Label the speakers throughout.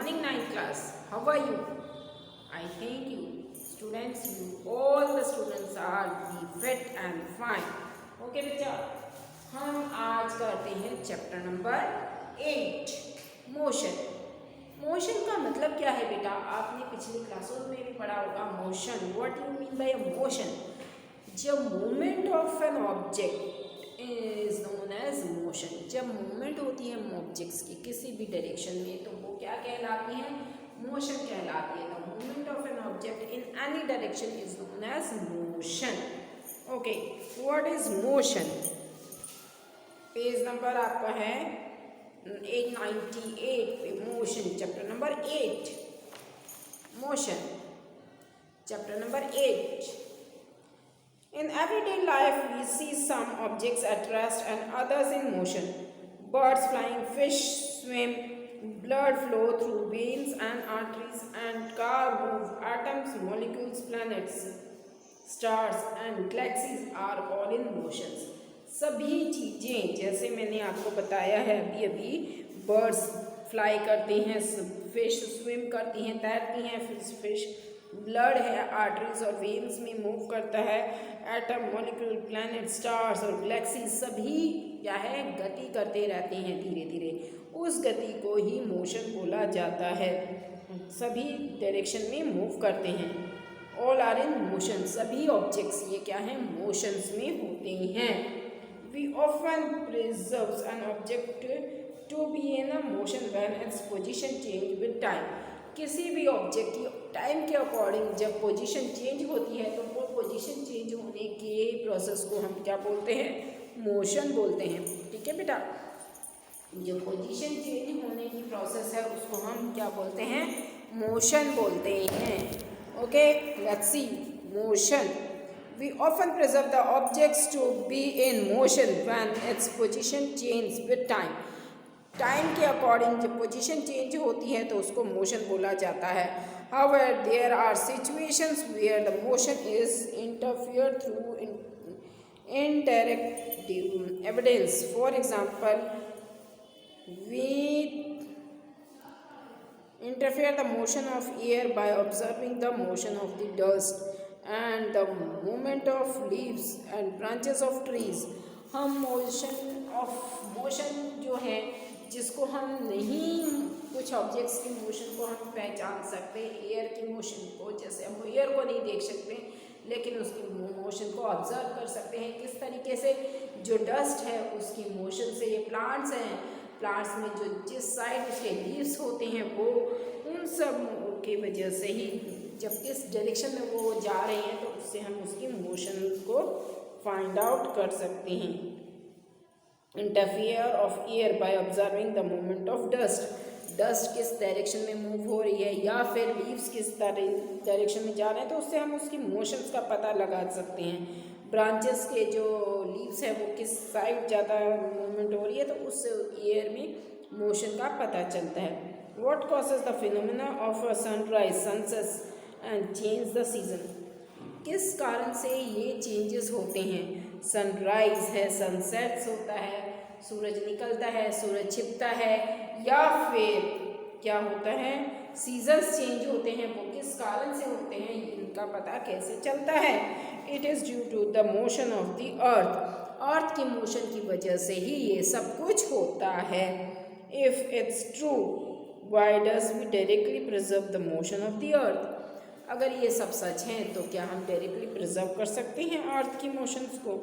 Speaker 1: morning, ninth class. How are you? I thank you, students. You all the students are be fit and fine. Okay, बच्चा, हम आज करते हैं chapter number 8 motion. Motion का मतलब क्या है बेटा? आपने पिछली क्लासों में भी पढ़ा होगा. Motion, what you mean by motion? जब movement of an object is known as motion. जब मूवमेंट होती है ऑब्जेक्ट्स की किसी भी डायरेक्शन में तो वो क्या कहलाती है? मोशन कहलाती है. The movement of an object in any direction is known as motion. Okay, what is motion? Page number आपका है 898 पे. Motion chapter number 8. Motion chapter number 8. In everyday life, we see some objects at rest and others in motion. Birds flying, fish swim, blood flow through veins and arteries, and car move. Atoms, molecules, planets, stars and galaxies are all in motions. सभी चीज़ें जैसे मैंने आपको बताया है अभी birds fly करती हैं, फिश स्विम करती हैं, तैरती हैं, फिश ब्लड है, आर्टरीज और वेन्स में मूव करता है, एटम, मॉलिक्यूल, प्लैनेट, स्टार्स और गैलेक्सीज सभी क्या है गति करते रहते हैं धीरे धीरे. उस गति को ही मोशन बोला जाता है. सभी डायरेक्शन में मूव करते हैं. All are in motion. सभी ऑब्जेक्ट्स ये क्या है मोशंस में होते हैं. We often preserves an object to be in a motion when its position change with time. किसी भी ऑब्जेक्ट की टाइम के अकॉर्डिंग जब पोजीशन चेंज होती है तो वो पोजीशन चेंज होने के प्रोसेस को हम क्या बोलते हैं? मोशन बोलते हैं. ठीक है बेटा, जो पोजीशन चेंज होने की प्रोसेस है उसको हम क्या बोलते हैं? मोशन बोलते हैं. Okay, let's see motion. We often preserve the objects to be in motion when its position change with time. Time के अकॉर्डिंग जब पोजीशन चेंज होती है तो उसको मोशन बोला जाता है. However, there are situations where the motion is interfered through indirect evidence. For example, we interfere the motion of air by observing the motion of the dust and the movement of leaves and branches of trees. हम motion जो है जिसको हम नहीं कुछ objects की motion को हम पहचान सकते. एयर की मोशन को, जैसे हम एयर को नहीं देख सकते लेकिन उसकी मोशन को ऑब्जर्व कर सकते हैं. किस तरीके से? जो डस्ट है उसकी मोशन से. ये प्लांट्स हैं, प्लांट्स में जो जिस साइड उसके लीव्स होते हैं वो उन सब की वजह से ही जब किस डायरेक्शन में वो जा रहे हैं तो उससे हम उसकी मोशन को फाइंड आउट कर सकते हैं. Interfere of air by observing the movement of dust. Dust किस डायरेक्शन में मूव हो रही है या फिर लीव्स किस डायरेक्शन में जा रहे हैं तो उससे हम उसकी मोशंस का पता लगा सकते हैं. ब्रांचेस के जो लीव्स है वो किस साइड ज़्यादा मूवमेंट हो रही है तो उससे एयर में मोशन का पता चलता है. What causes the phenomena of a sunrise, sunset and change the season. किस कारण से ये चेंजेस होते हैं? सनराइज है, सनसेट्स होता है, सूरज निकलता है, सूरज छिपता है, या फिर क्या होता है सीजन्स चेंज होते हैं. वो किस कारण से होते हैं इनका पता कैसे चलता है? It is due to the motion of the earth. Earth की मोशन की वजह से ही ये सब कुछ होता है. If it's true, why does we directly preserve the motion of the earth. अगर ये सब सच हैं तो क्या हम डायरेक्टली प्रिजर्व कर सकते हैं अर्थ की मोशंस को?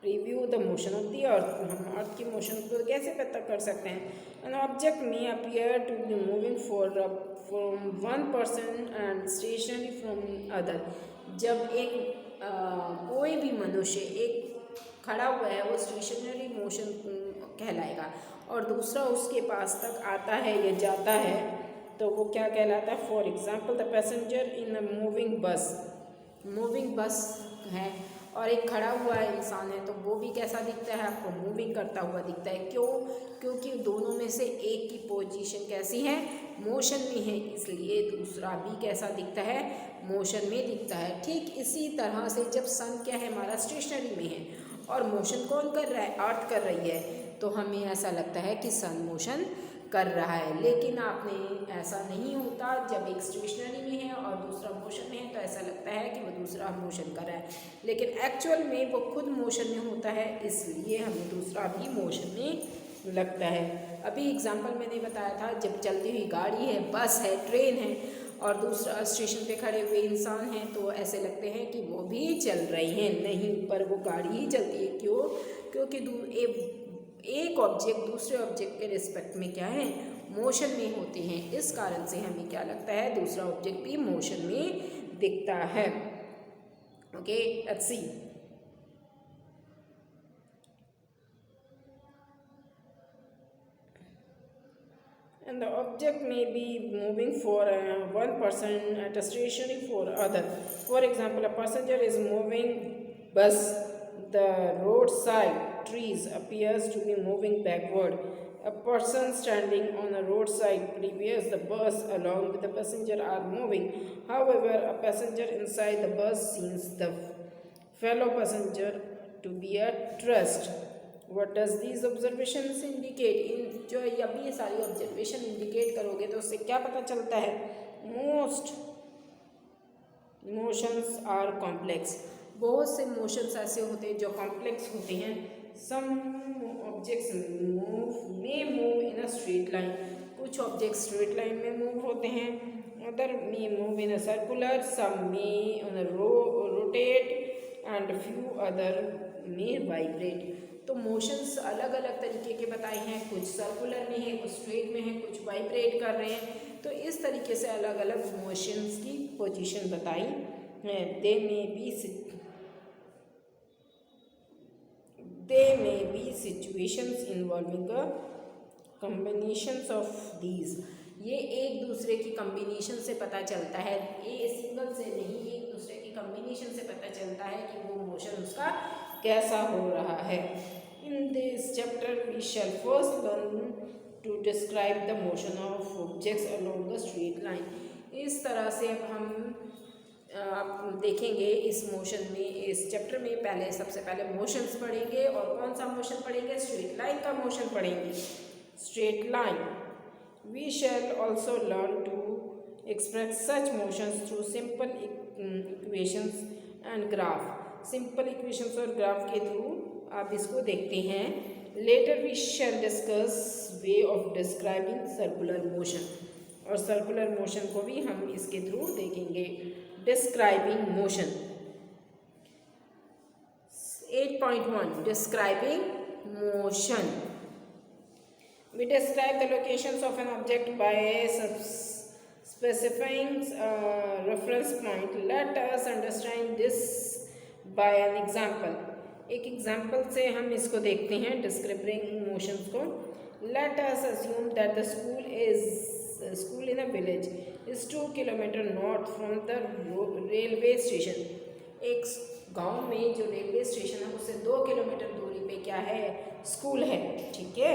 Speaker 1: Review the motion of the अर्थ. हम अर्थ की मोशन को कैसे पता कर सकते हैं? एन ऑब्जेक्ट में appear to be moving from one person and stationary from other. जब एक कोई भी मनुष्य एक खड़ा हुआ है वो स्टेशनरी मोशन कहलाएगा और दूसरा उसके पास तक आता है या जाता है तो वो क्या कहलाता है? For example the passenger in a moving बस. मूविंग बस है और एक खड़ा हुआ इंसान है तो वो भी कैसा दिखता है आपको? मूविंग करता हुआ दिखता है. क्यों? क्योंकि दोनों में से एक की पोजीशन कैसी है? मोशन में है, इसलिए दूसरा भी कैसा दिखता है? मोशन में दिखता है. ठीक इसी तरह से जब सन क्या है हमारा स्टेशनरी में है और मोशन कौन कर रहा है? अर्थ कर रही है. तो हमें ऐसा लगता है कि सन मोशन कर रहा है। लेकिन आपने ऐसा नहीं होता, जब एक स्टेशनरी में है और दूसरा मोशन में है तो ऐसा लगता है कि वो दूसरा मोशन कर रहा है, लेकिन एक्चुअल में वो खुद मोशन में होता है, इसलिए हमें दूसरा भी मोशन में लगता है। अभी एग्जाम्पल मैंने बताया था, जब चलती हुई गाड़ी है, बस है, ट्रेन है और दूसरा स्टेशन पे खड़े हुए इंसान हैं तो ऐसे लगते हैं कि वो भी चल रहे हैं, नहीं, पर वो गाड़ी ही चलती है। क्यों? क्योंकि एक ऑब्जेक्ट दूसरे ऑब्जेक्ट के रिस्पेक्ट में क्या है, मोशन में होते हैं। इस कारण से हमें क्या लगता है, दूसरा ऑब्जेक्ट भी मोशन में दिखता है। Okay, let's C. And the object may be moving for one person at a stationary for other. For example, a passenger is moving bus. The roadside trees appears to be moving backward. A person standing on a roadside previous the bus along with the passenger are moving. However, a passenger inside the bus sees the fellow passenger to be at rest. What does these observations indicate? इन जो अभी ये सारी observation indicate करोगे तो उससे क्या पता चलता है? Most motions are complex. बहुत से मोशंस ऐसे होते हैं जो कॉम्प्लेक्स होते हैं। Some objects may move in a straight line. कुछ ऑब्जेक्ट स्ट्रेट लाइन में मूव होते हैं। Other may move in a circular, some may rotate and few other may vibrate. तो मोशंस अलग अलग तरीके के बताए हैं, कुछ सर्कुलर में है, कुछ स्ट्रेट में है, कुछ वाइब्रेट कर रहे हैं। तो इस तरीके से अलग अलग मोशंस की पोजीशन बताई है। They may be situations involving a combinations of these. ये एक दूसरे की कॉम्बिनेशन से पता चलता है, ये सिंगल से नहीं, एक दूसरे की कॉम्बिनेशन से पता चलता है कि वो मोशन उसका कैसा हो रहा है। In this chapter we shall first learn to describe the motion of objects along the straight line. इस तरह से अब हम देखेंगे इस मोशन में, इस चैप्टर में पहले सबसे पहले मोशंस पढ़ेंगे। और कौन सा मोशन पढ़ेंगे? स्ट्रेट लाइन का मोशन पढ़ेंगे। Straight line. We shall also learn to express such motions through simple equations and graph. Simple equations और ग्राफ के थ्रू आप इसको देखते हैं। Later we shall discuss way of describing circular motion, और circular motion को भी हम इसके थ्रू देखेंगे। Describing motion. 8.1 describing motion. We describe the locations of an object by specifying a reference point. Let us understand this by an example. एक example से हम इसको देखते हैं डिस्क्राइबिंग मोशंस को। Let us assume that the school in a village is 2 kilometer north from the railway station. एक गांव में जो रेलवे स्टेशन है उससे 2 किलोमीटर दूरी पे क्या है? स्कूल है। ठीक है,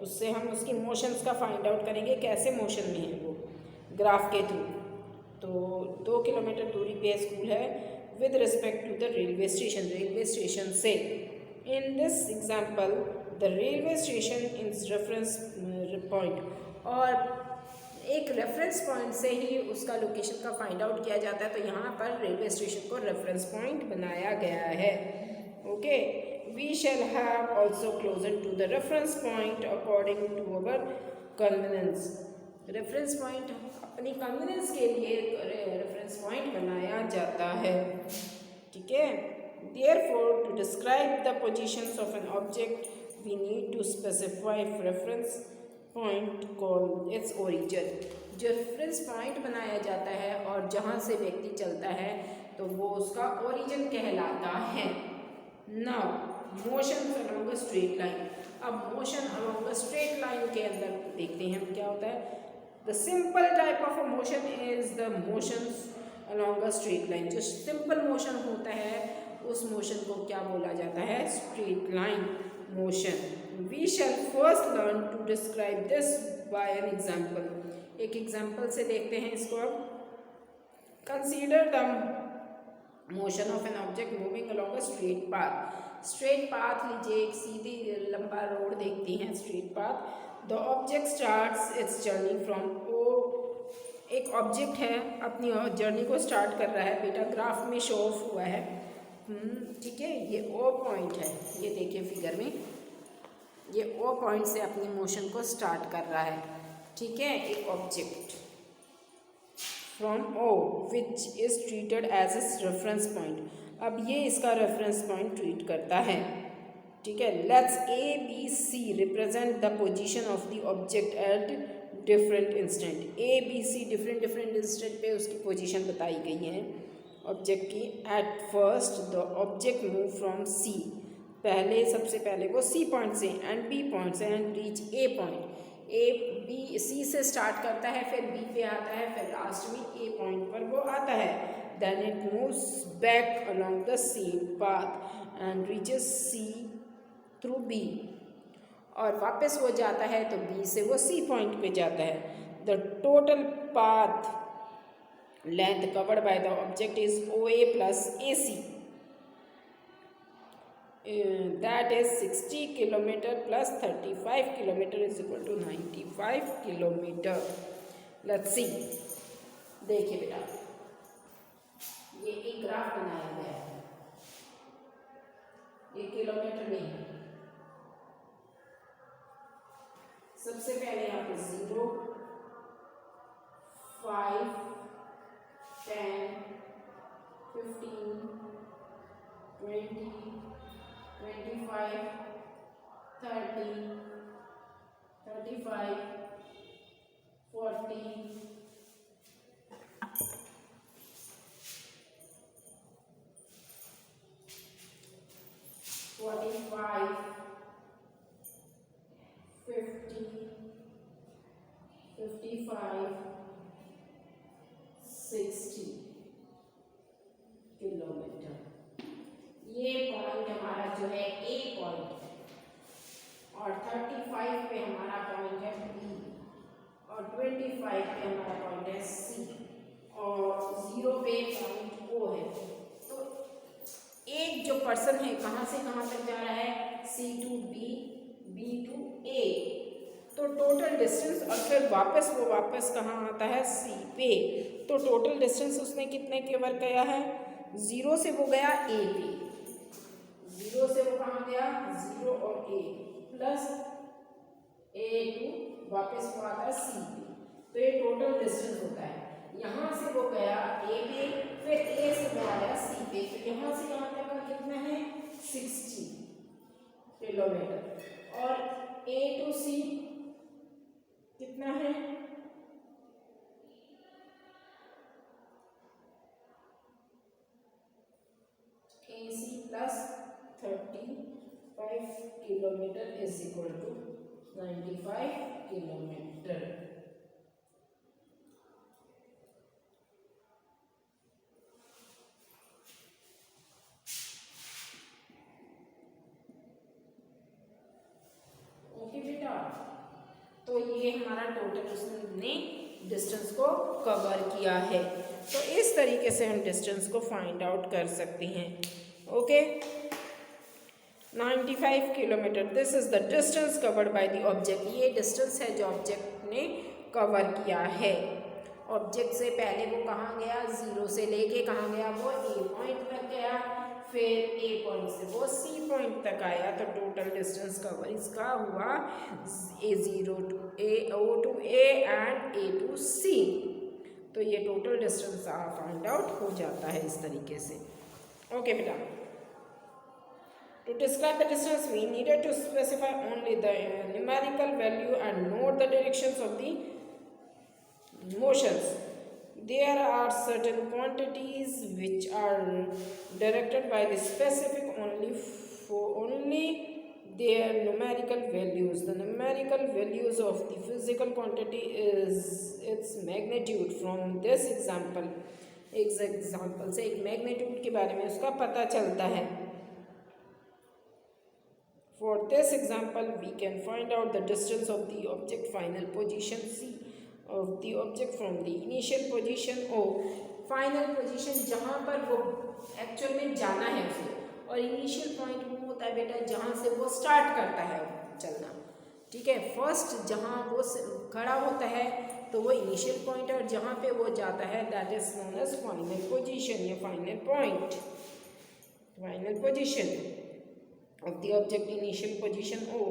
Speaker 1: उससे हम उसकी मोशंस का फाइंड आउट करेंगे, कैसे मोशन में है वो, ग्राफ के थ्रू। तो 2 किलोमीटर दूरी पे स्कूल है with respect to the railway station, railway station से। In this example the railway station is reference point, और एक रेफरेंस पॉइंट से ही उसका लोकेशन का फाइंड आउट किया जाता है। तो यहाँ पर रेलवे स्टेशन को रेफरेंस पॉइंट बनाया गया है। Okay, we shall have also closer to the reference point according to our convenience. reference point अपनी convenience के लिए reference point बनाया जाता है। ठीक है, therefore to describe the positions of an object we need to specify reference point called its origin. जो reference point बनाया जाता है और जहाँ से व्यक्ति चलता है तो वो उसका origin कहलाता है। Now motion along a straight line. अब motion along a straight line के अंदर देखते हैं क्या होता है। The simple type of a motion is the motion along a straight line. जो सिंपल मोशन होता है उस मोशन को क्या बोला जाता है? Straight line motion. We shall first learn to describe this by an example. एक एग्जाम्पल से देखते हैं इसको। अब consider the motion of an object moving along a straight path. Straight path लीजिए, एक सीधी लंबा रोड देखती हैं, straight path. The object starts its journey from O, एक ऑब्जेक्ट है अपनी जर्नी को स्टार्ट कर रहा है बेटा, ग्राफ में शो ऑफ हुआ है, ठीक है। ये ओ पॉइंट है, ये देखिए फिगर में, ये ओ पॉइंट से अपनी मोशन को स्टार्ट कर रहा है, ठीक है, एक object from O which is treated as a reference point. अब ये इसका रेफरेंस पॉइंट ट्रीट करता है, ठीक है। Let's A B C represent the position of the object at different instant. A B C different instant पे उसकी position बताई गई है ऑब्जेक्ट की। At first the object move from C, पहले सबसे पहले वो सी पॉइंट से एंड बी पॉइंट से and reach A point. A B C से स्टार्ट करता है, फिर बी पे आता है, फिर लास्ट में ए पॉइंट पर वो आता है। Then it moves back along the same path and reaches C through B, और वापस वो जाता है तो बी से वो सी पॉइंट पे जाता है। The total path length covered by the object is OA plus AC, that is 60 kilometer plus 35 kilometer is equal to 95 kilometer. Let's see, देखिए बेटा, ये एक ग्राफ बनाया गया है, ये किलोमीटर में है। सबसे पहले यहाँ पे 0, 5, 10, 15, 20, 25, 30, 35, 40, 45, 50, 55, 60 किलोमीटर। ये पॉइंट हमारा जो है ए पॉइंट है, और 35 पे हमारा पॉइंट है बी, और 25 पे हमारा पॉइंट है सी, और 0 पे पॉइंट ओ है। तो एक जो पर्सन है कहाँ से कहाँ तक जा रहा है, सी टू बी, बी टू ए, तो टोटल डिस्टेंस, और फिर वो वापस कहाँ आता है, सी पे। तो टोटल डिस्टेंस उसने कितने कवर किया है, 0 से वो गया ए पे, 0 से वो कहाँ गया, 0 और ए, प्लस ए टू वापस वो आता है सी पे, तो ये टोटल डिस्टेंस होता है। यहाँ से वो गया ए पे, फिर ए से वो आया सी पे, तो यहाँ से यहाँ तक का कितना है, 60 किलोमीटर, और ए टू सी कितना है, AC plus 35 kilometre is equal to 95 kilometre. Okay बेटा, तो ये हमारा टोटल उसने डिस्टेंस को कवर किया है। तो इस तरीके से हम डिस्टेंस को फाइंड आउट कर सकते हैं। Okay, 95 kilometre, this is the distance covered by the object. ये डिस्टेंस है जो ऑब्जेक्ट ने कवर किया है। ऑब्जेक्ट से पहले वो कहाँ गया, 0 से लेके कहाँ गया, वो ए पॉइंट तक गया, फिर ए पॉइंट से वो सी पॉइंट तक आया, तो टोटल डिस्टेंस कवर इसका हुआ A0 to A, O to A and A to C। तो ये टोटल डिस्टेंस फाइंड आउट हो जाता है इस तरीके से। ओके बेटा, to describe the distance we needed to specify only the numerical value and note the directions of the motions. There are certain quantities which are directed by the specific only their numerical values. The numerical values of the physical quantity is its magnitude. From this example से एक magnitude के बारे में उसका पता चलता है। For this example, we can find out the distance of the object final position C of the object from the initial position O, final position जहाँ पर वो एक्चुअल में जाना है उसे, और इनिशियल पॉइंट वो होता है बेटा जहाँ से वो स्टार्ट करता है चलना, ठीक है। फर्स्ट जहाँ वो खड़ा होता है तो वो इनिशियल पॉइंट है, और जहाँ पे वो जाता है that is known as final position या final point. Final position of the object initial position O.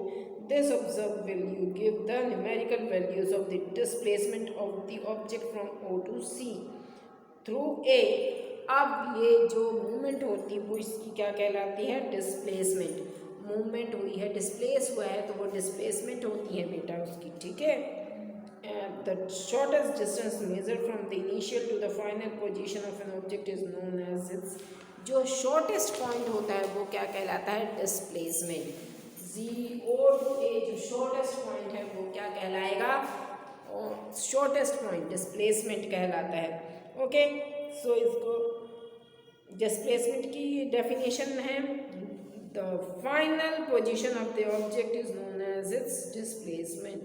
Speaker 1: This observed value give the numerical values of the displacement of the object from O to C through A. अब ये जो movement होती है वो इसकी क्या कहलाती है? डिस्प्लेसमेंट। मूवमेंट हुई है, डिस्प्लेस हुआ है, तो वो डिस्प्लेसमेंट होती है बेटा उसकी, ठीक है। The shortest distance measured from the initial to the final position of an object is known as its, जो शॉर्टेस्ट पॉइंट होता है वो क्या कहलाता है? डिस्प्लेसमेंट। O to A जो शॉर्टेस्ट पॉइंट है वो क्या कहलाएगा? शॉर्टेस्ट पॉइंट डिस्प्लेसमेंट कहलाता है। ओके, सो इसको डिस्प्लेसमेंट की डेफिनेशन है, the final position of the object is known as its displacement.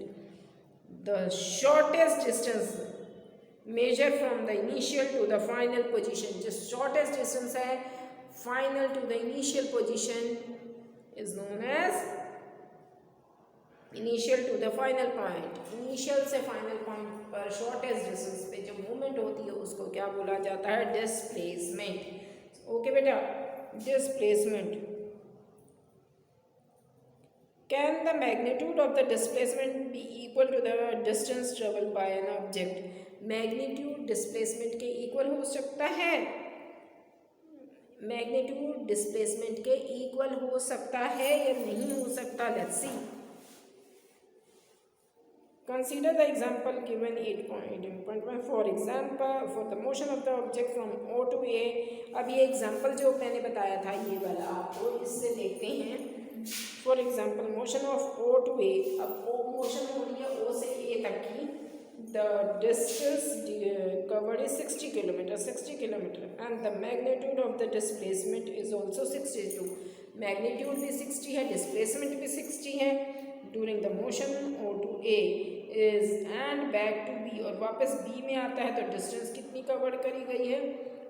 Speaker 1: The shortest distance measure from the initial to the final position, जो शॉर्टेस्ट डिस्टेंस है final to the initial position is known as initial to the final point. Initial से final point पर shortest distance पे जो movement होती है उसको क्या बोला जाता है? डिस्प्लेसमेंट। ओके बेटा, displacement. Can the magnitude of the displacement be equal to the distance traveled by an object? Magnitude displacement के इक्वल हो सकता है? मैग्नीट्यूड डिस्प्लेसमेंट के इक्वल हो सकता है या नहीं हो सकता? Let's see. Consider the example given 8.1. For example, for the motion of the object from O to A. अब ये एग्जाम्पल जो मैंने बताया था ये वाला आपको इससे देखते हैं। For example motion of O to A, अब O मोशन हो रही है O से A तक की, the distance covered is 60 kilometer and the magnitude of the displacement is also 62. Magnitude भी 60 है, डिस्प्लेसमेंट भी 60 है। During the motion O to A is and back to B, और वापस B में आता है तो डिस्टेंस कितनी कवर करी गई है?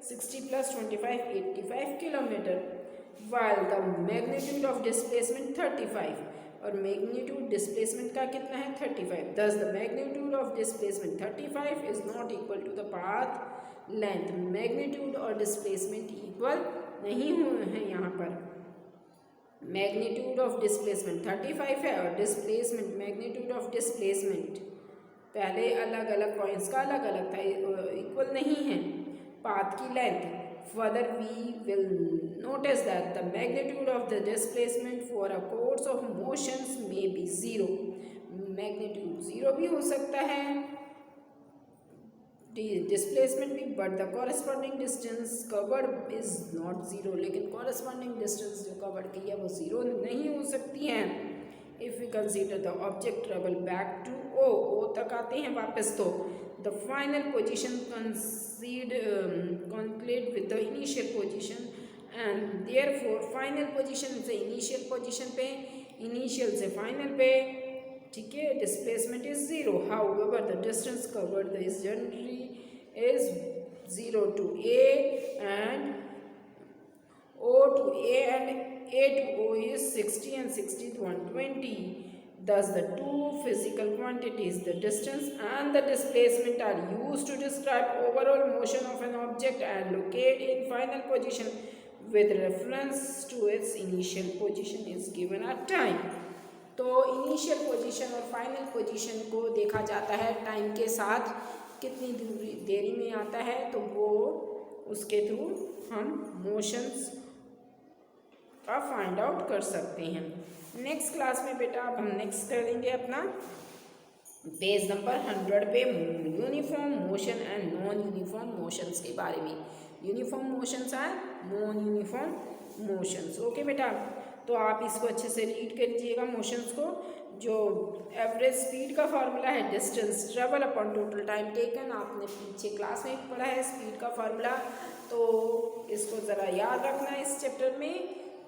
Speaker 1: 60 + 25 85 kilometre, while the magnitude of displacement 35, और मैग्नीट्यूड डिस्प्लेसमेंट का कितना है? 35। Thus the magnitude of displacement 35 is not equal to the path length. Magnitude और डिस्प्लेसमेंट इक्वल नहीं हुए हैं यहाँ पर। मैग्नीट्यूड ऑफ डिस्प्लेसमेंट 35 है और डिस्प्लेसमेंट, मैग्नीट्यूड ऑफ डिस्प्लेसमेंट पहले अलग अलग पॉइंट्स का अलग अलग था, इक्वल नहीं है। पाथ की length, further we will notice that the magnitude of the displacement for a course of motions may be 0. Magnitude 0 भी हो सकता है, डिस्प्लेसमेंट भी, but the corresponding distance covered is not 0, लेकिन कॉरेस्पॉन्डिंग डिस्टेंस जो कवर्ड की है वो 0 नहीं हो सकती है। If we consider the object travel back to O तक आते हैं वापस, तो the final position coincide with the initial position and therefore final position से इनिशियल पोजीशन पे, इनिशियल से फाइनल पे, ठीक है, displacement is 0। However the distance covered is generally is 0 to A and O to A and A to O is 60 and 60 to 120. Thus the two physical quantities, the distance and the displacement, are used to describe overall motion of an object and locate in final position with reference to its initial position is given at time. तो initial position और final position को देखा जाता है time के साथ, कितनी देरी में आता है, तो वो उसके थ्रू हम मोशंस का फाइंड आउट कर सकते हैं। नेक्स्ट क्लास में बेटा अब हम नेक्स्ट करेंगे अपना पेज नंबर 100 पे uniform motion and non uniform motions के बारे में। Uniform motions and non uniform motions. Okay बेटा, तो आप इसको अच्छे से रीड कर लीजिएगा मोशंस को। जो एवरेज स्पीड का फार्मूला है distance travel upon total time taken, आपने पीछे क्लास में पढ़ा है स्पीड का फार्मूला, तो इसको ज़रा याद रखना है इस चैप्टर में।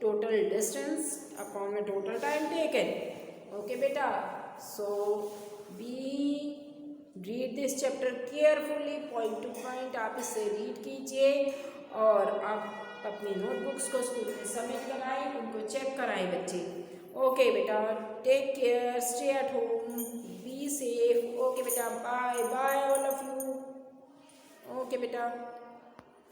Speaker 1: टोटल डिस्टेंस अपॉन में टोटल टाइम टेकन। ओके बेटा, so be read this chapter carefully, point to point आप इसे रीड कीजिए और आप अपनी नोटबुक्स को स्कूल में सबमिट कराएं, उनको चेक कराएं बच्चे। ओके बेटा, take care, stay at home, be safe. Okay बेटा, bye bye all of you. Okay बेटा।